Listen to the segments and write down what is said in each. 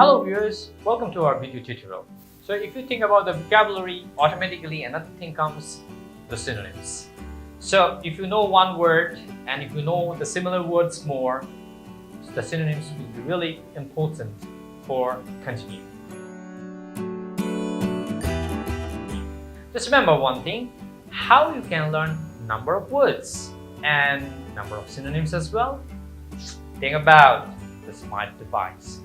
Hello viewers, welcome to our video tutorial. So if you think about the vocabulary, automatically another thing comes, the synonyms. So if you know one word and if you know the similar words more, the synonyms will be really important for continuing. Just remember one thing, how you can learn number of words and number of synonyms as well. Think about the smart device.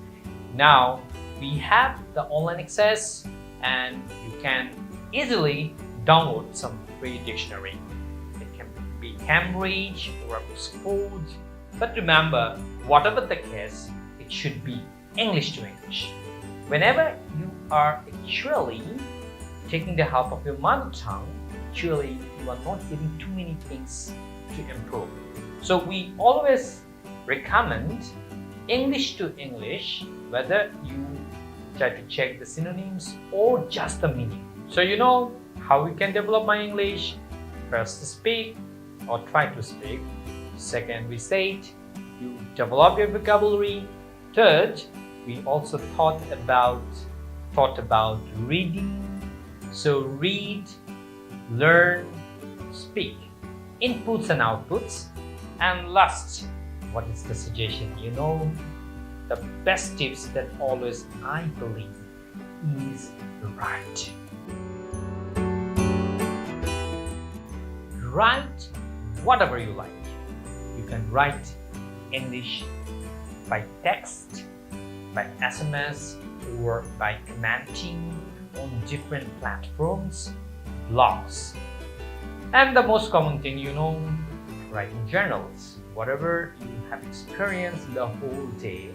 Now we have the online access and you can easily download some free dictionary. It can be Cambridge or Oxford, but remember, whatever the case, it should be English to English. Whenever you are actually taking the help of your mother tongue, actually you are not getting too many things to improve. So we always recommend English to English, whether you try to check the synonyms or just the meaning. So you know how we can develop my English. First, speak or try to speak. Second, we say it. You develop your vocabulary. Third, we also thought about reading. So read, learn, speak. Inputs and outputs. And last, what is the suggestion? You know, the best tips that always I believe is write. Write whatever you like. You can write English by text, by SMS, or by commenting on different platforms, blogs. And the most common thing, you know, writing journals. Whatever you have experienced the whole day,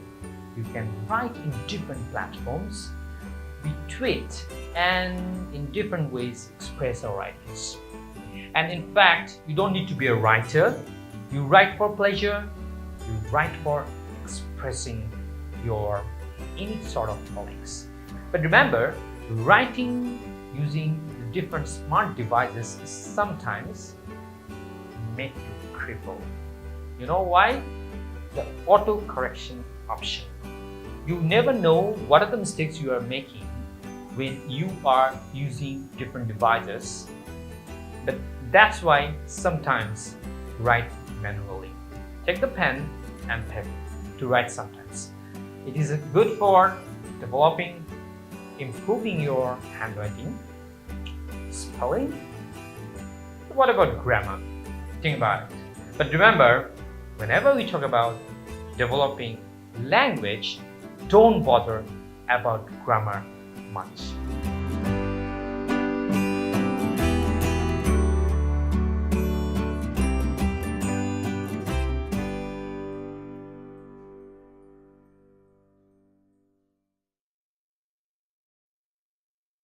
you can write in different platforms, we tweet, and in different ways express our ideas. And in fact, you don't need to be a writer. You write for pleasure, you write for expressing your any sort of feelings. But remember, writing using the different smart devices is sometimes make you cripple. You know why? The auto correction option. You never know what are the mistakes you are making when you are using different devices. But that's why sometimes write manually. Take the pen and paper to write sometimes. It is good for developing, improving your handwriting, spelling. What about grammar? Think about it. But remember, whenever we talk about developing language, don't bother about grammar much.